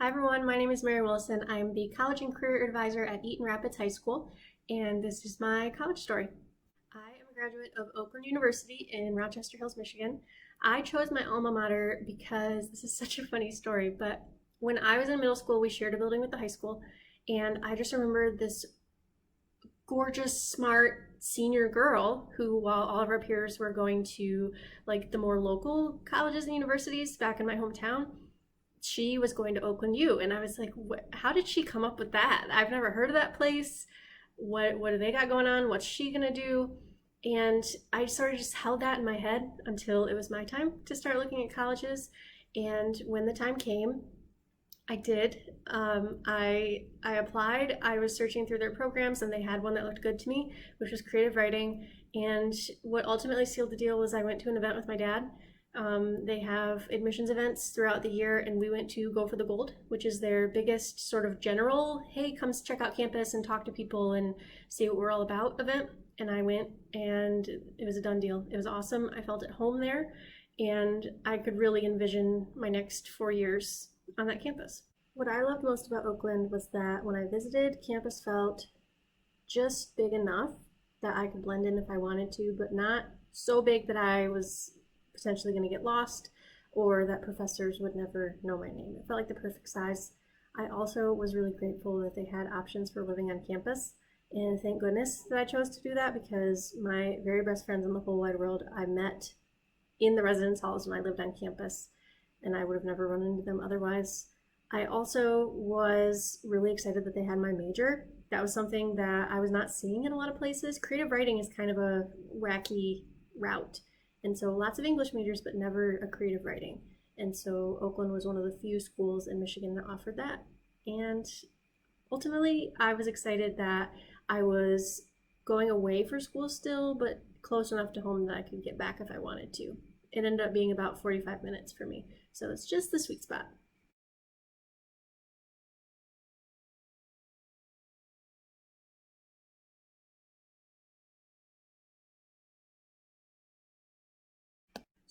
Hi everyone, my name is Mary Wilson. I'm the College and Career Advisor at Eaton Rapids High School, and this is my college story. I am a graduate of Oakland University in Rochester Hills, Michigan. I chose my alma mater because this is such a funny story, but when I was in middle school, we shared a building with the high school, and I just remember this gorgeous, smart senior girl who, while all of our peers were going to like the more local colleges and universities back in my hometown, she was going to Oakland U, and I was like, how did she come up with that? I've never heard of that place. What do they got going on? What's she gonna do? And I sort of just held that in my head until it was my time to start looking at colleges. And when the time came, I did. I applied. I was searching through their programs, and they had one that looked good to me, which was creative writing. And what ultimately sealed the deal was I went to an event with my dad. They have admissions events throughout the year, and we went to Go for the Gold, which is their biggest sort of general, hey, come check out campus and talk to people and see what we're all about event. And I went, and it was a done deal. It was awesome. I felt at home there, and I could really envision my next 4 years on that campus. What I loved most about Oakland was that when I visited, campus felt just big enough that I could blend in if I wanted to, but not so big that I was potentially going to get lost or that professors would never know my name. It felt like the perfect size. I also was really grateful that they had options for living on campus, and thank goodness that I chose to do that, because my very best friends in the whole wide world I met in the residence halls when I lived on campus, and I would have never run into them otherwise. I also was really excited that they had my major. That was something that I was not seeing in a lot of places. Creative writing is kind of a wacky route. And so lots of English majors, but never a creative writing. And so Oakland was one of the few schools in Michigan that offered that. And ultimately, I was excited that I was going away for school still, but close enough to home that I could get back if I wanted to. It ended up being about 45 minutes for me. So it's just the sweet spot.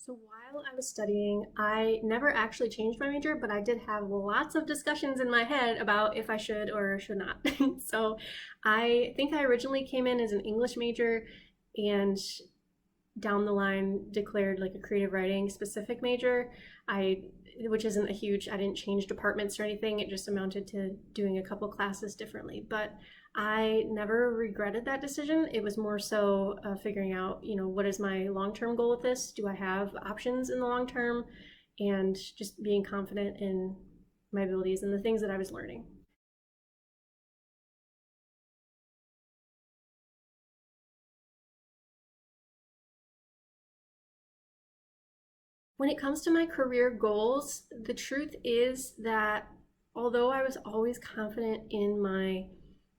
So while I was studying, I never actually changed my major, but I did have lots of discussions in my head about if I should or should not. So I think I originally came in as an English major and down the line declared like a creative writing specific major. Which isn't a huge, I didn't change departments or anything. It just amounted to doing a couple classes differently. But I never regretted that decision. It was more so figuring out, what is my long-term goal with this? Do I have options in the long term? And just being confident in my abilities and the things that I was learning. When it comes to my career goals, the truth is that although I was always confident in my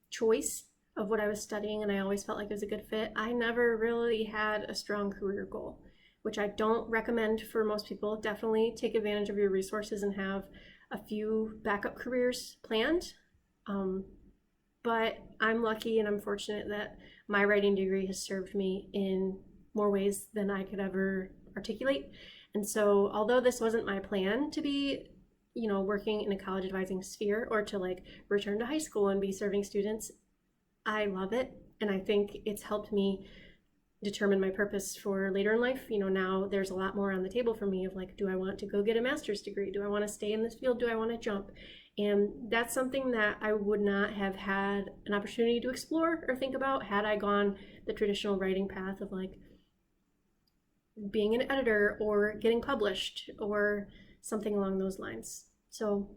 choice of what I was studying and I always felt like it was a good fit, I never really had a strong career goal, which I don't recommend for most people. Definitely take advantage of your resources and have a few backup careers planned. Um, but I'm lucky and I'm fortunate that my writing degree has served me in more ways than I could ever articulate. And so, although this wasn't my plan to be, working in a college advising sphere or to like return to high school and be serving students, I love it. And I think it's helped me determine my purpose for later in life. Now there's a lot more on the table for me of like, do I want to go get a master's degree? Do I want to stay in this field? Do I want to jump? And that's something that I would not have had an opportunity to explore or think about had I gone the traditional writing path of like being an editor or getting published or something along those lines. So,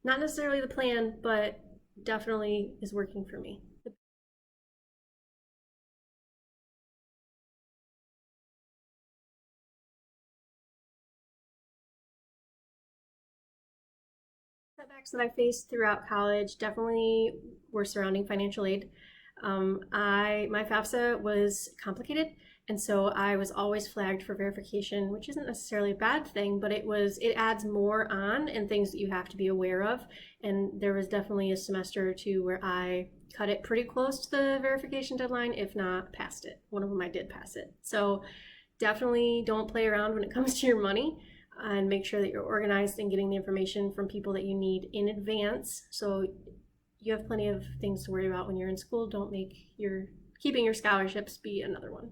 not necessarily the plan, but definitely is working for me. Setbacks that I faced throughout college definitely were surrounding financial aid. My FAFSA was complicated, and so I was always flagged for verification, which isn't necessarily a bad thing, but it adds more on and things that you have to be aware of. And there was definitely a semester or two where I cut it pretty close to the verification deadline, if not passed it. One of them I did pass it. So definitely don't play around when it comes to your money. and make sure that you're organized and getting the information from people that you need in advance. So you have plenty of things to worry about when you're in school. Don't make keeping your scholarships be another one.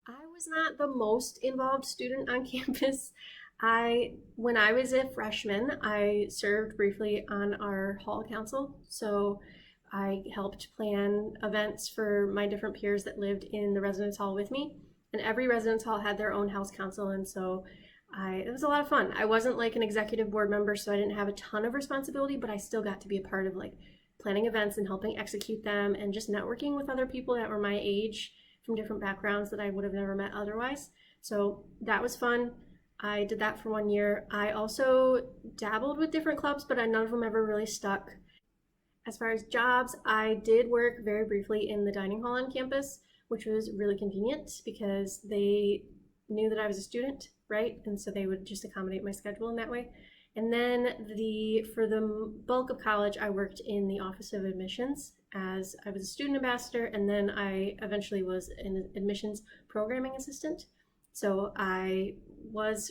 I was not the most involved student on campus. When I was a freshman, I served briefly on our hall council. So I helped plan events for my different peers that lived in the residence hall with me. And every residence hall had their own house council. And so it was a lot of fun. I wasn't like an executive board member, so I didn't have a ton of responsibility, but I still got to be a part of like planning events and helping execute them and just networking with other people that were my age from different backgrounds that I would have never met otherwise. So that was fun. I did that for 1 year. I also dabbled with different clubs, but none of them ever really stuck. As far as jobs, I did work very briefly in the dining hall on campus, which was really convenient because they knew that I was a student, right? And so they would just accommodate my schedule in that way. And then for the bulk of college, I worked in the Office of Admissions as I was a student ambassador, and then I eventually was an admissions programming assistant. So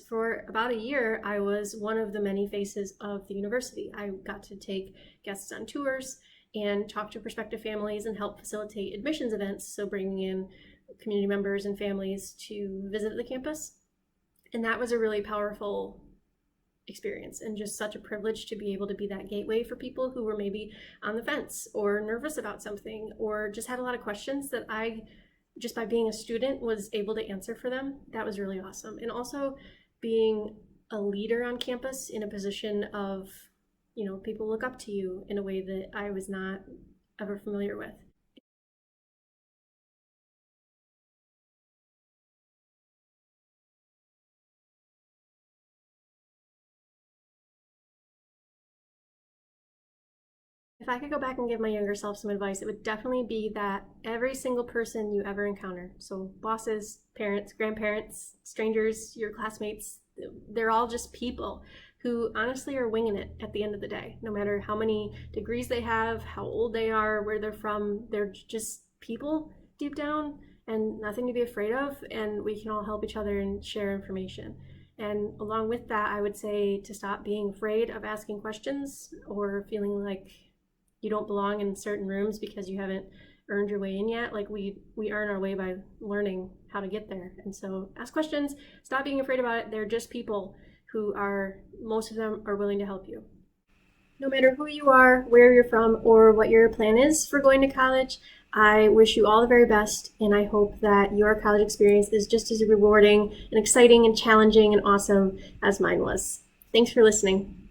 for about a year, I was one of the many faces of the university. I got to take guests on tours and talk to prospective families and help facilitate admissions events, so bringing in community members and families to visit the campus. And that was a really powerful experience and just such a privilege to be able to be that gateway for people who were maybe on the fence or nervous about something or just had a lot of questions that I, just by being a student, was able to answer for them. That was really awesome. And also being a leader on campus in a position of, people look up to you in a way that I was not ever familiar with. If I could go back and give my younger self some advice, it would definitely be that every single person you ever encounter, so bosses, parents, grandparents, strangers, your classmates, they're all just people who honestly are winging it at the end of the day. No matter how many degrees they have, how old they are, where they're from, they're just people deep down and nothing to be afraid of. And we can all help each other and share information. And along with that, I would say to stop being afraid of asking questions or feeling like you don't belong in certain rooms because you haven't earned your way in yet. Like we earn our way by learning how to get there. And so ask questions, stop being afraid about it. They're just people most of them are willing to help you. No matter who you are, where you're from, or what your plan is for going to college, I wish you all the very best, and I hope that your college experience is just as rewarding and exciting and challenging and awesome as mine was. Thanks for listening.